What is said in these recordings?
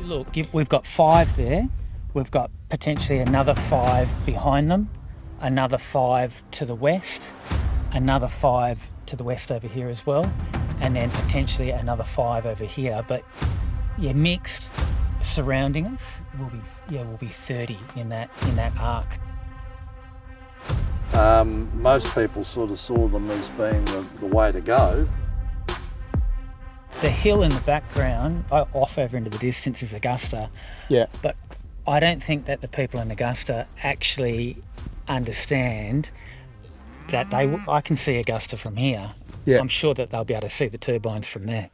Look, we've got 5 there. We've got potentially another 5 behind them, another 5 to the west, another 5 to the west over here as well, and then potentially another 5 over here. But yeah, mixed surrounding us will be 30 in that arc. Most people sort of saw them as being the way to go. The hill in the background, off over into the distance, is Augusta. Yeah. But I don't think that the people in Augusta actually understand that I can see Augusta from here. Yeah. I'm sure that they'll be able to see the turbines from there.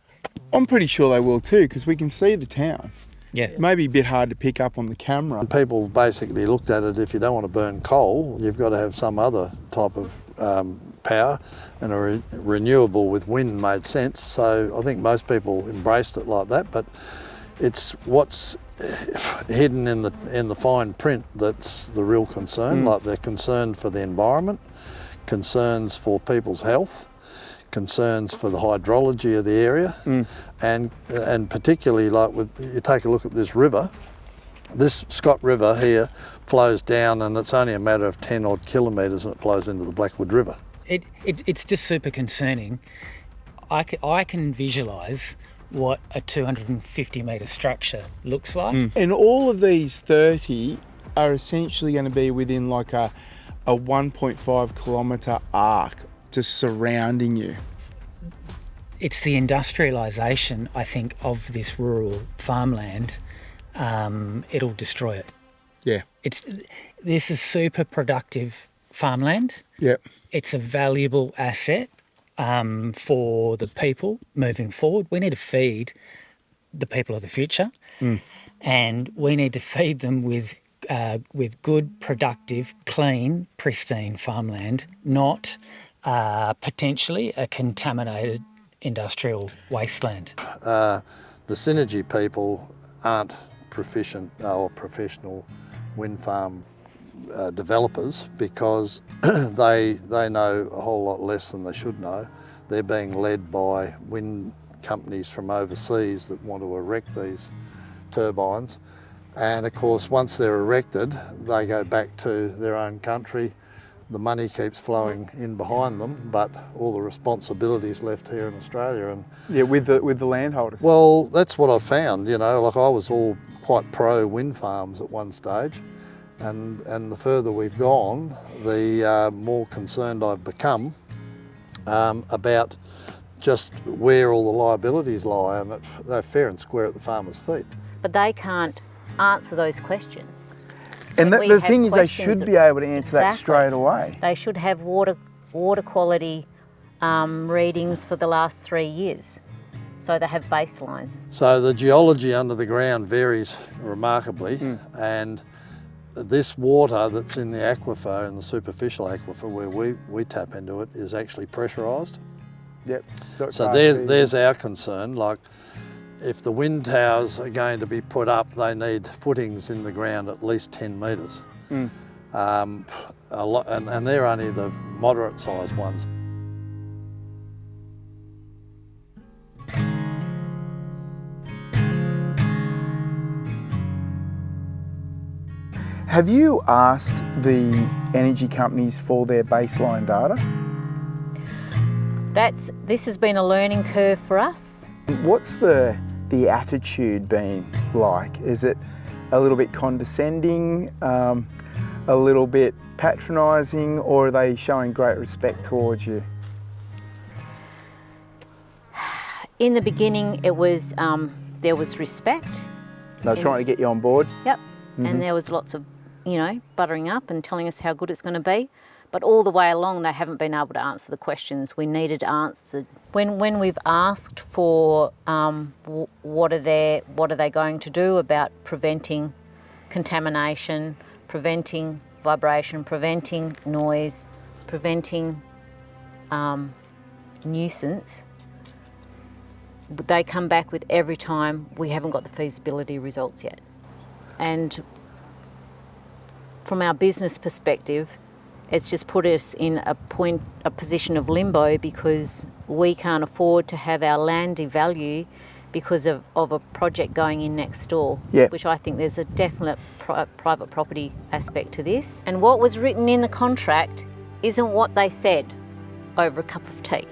I'm pretty sure they will too, because we can see the town. Yeah. It may be a bit hard to pick up on the camera. People basically looked at it, if you don't want to burn coal, you've got to have some other type of power, and a renewable with wind made sense. So I think most people embraced it like that, but it's what's hidden in the fine print that's the real concern. Like they're concerned for the environment, concerns for people's health, concerns for the hydrology of the area, and particularly like you take a look at this river. This Scott River here flows down, and it's only a matter of 10 odd kilometres and it flows into the Blackwood River. It's just super concerning. I can visualise what a 250 metre structure looks like. And all of these 30 are essentially going to be within like a 1.5 kilometre arc just surrounding you. It's the industrialisation, I think, of this rural farmland. It'll destroy it. Yeah. This is super productive farmland. Yep. It's a valuable asset for the people moving forward. We need to feed the people of the future, and we need to feed them with good, productive, clean, pristine farmland, not potentially a contaminated industrial wasteland. The Synergy people aren't proficient or professional wind farm developers, because they know a whole lot less than they should know. They're being led by wind companies from overseas that want to erect these turbines, and of course once they're erected they go back to their own country. The money keeps flowing in behind them, but all the responsibility is left here in Australia. And yeah, with the landholders. Well, that's what I found. You know, like I was all quite pro wind farms at one stage, and the further we've gone, the more concerned I've become about just where all the liabilities lie, and they're fair and square at the farmers' feet. But they can't answer those questions. And the thing is, they should be able to answer that straight away. They should have water quality readings for the last 3 years, so they have baselines. So the geology under the ground varies remarkably, and this water that's in the aquifer, in the superficial aquifer where we tap into it, is actually pressurised. Yep. So there's our concern. Like, if the wind towers are going to be put up, they need footings in the ground at least 10 metres. And they're only the moderate sized ones. Have you asked the energy companies for their baseline data? This has been a learning curve for us. What's the attitude been like? Is it a little bit condescending, a little bit patronising, or are they showing great respect towards you? In the beginning, it was there was respect. They're trying to get you on board? Yep. And there was lots of, buttering up and telling us how good it's going to be. But all the way along, they haven't been able to answer the questions we needed answered. When we've asked for what are they going to do about preventing contamination, preventing vibration, preventing noise, preventing nuisance, they come back with every time, we haven't got the feasibility results yet. And from our business perspective, it's just put us in a position of limbo, because we can't afford to have our land devalue because of a project going in next door, Yeah. which I think there's a definite private property aspect to this. And what was written in the contract isn't what they said over a cup of tea.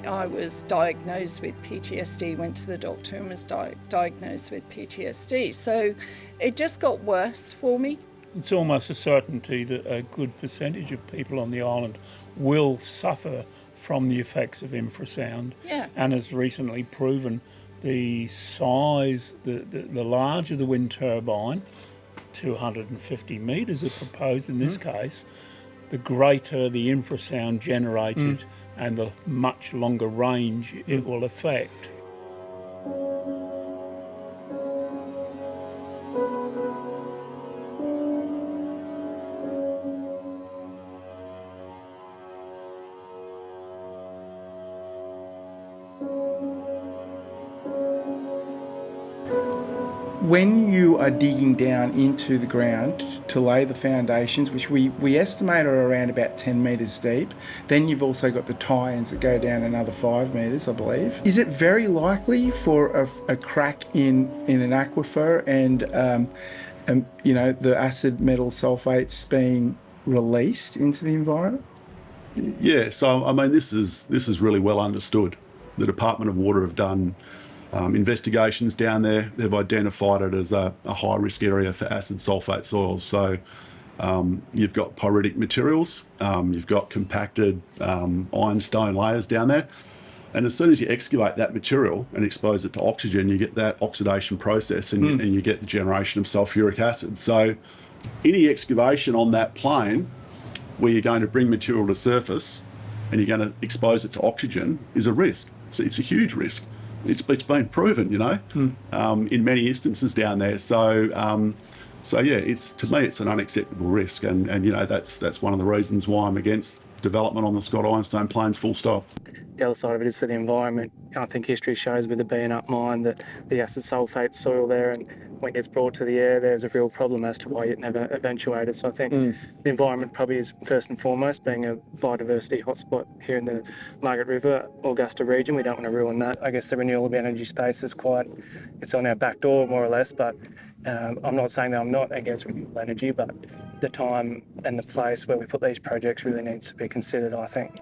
I was diagnosed with PTSD, went to the doctor and was diagnosed with PTSD. So it just got worse for me. It's almost a certainty that a good percentage of people on the island will suffer from the effects of infrasound. Yeah. And as recently proven, the size, the larger the wind turbine, 250 metres are proposed in this case, the greater the infrasound generated and the much longer range it will affect. When you are digging down into the ground to lay the foundations, which we estimate are around about 10 metres deep, then you've also got the tie-ins that go down another 5 metres, I believe. Is it very likely for a crack in an aquifer and the acid metal sulfates being released into the environment? Yeah, so I mean this is really well understood. The Department of Water have done investigations down there. They've identified it as a high risk area for acid sulfate soils. So you've got pyritic materials, you've got compacted ironstone layers down there. And as soon as you excavate that material and expose it to oxygen, you get that oxidation process and you get the generation of sulfuric acid. So any excavation on that plane where you're going to bring material to surface and you're going to expose it to oxygen is a risk. It's a huge risk. It's been proven, in many instances down there. So yeah, to me it's an unacceptable risk, and that's one of the reasons why I'm against development on the Scott Ironstone Plains. Full stop. The other side of it is for the environment. I think history shows with the being up mine that the acid sulfate soil there, and when it gets brought to the air, there's a real problem as to why it never eventuated. So I think the environment probably is first and foremost, being a biodiversity hotspot here in the Margaret River, Augusta region. We don't want to ruin that. I guess the renewable energy space is it's on our back door more or less, but I'm not saying that I'm not against renewable energy, but the time and the place where we put these projects really needs to be considered, I think.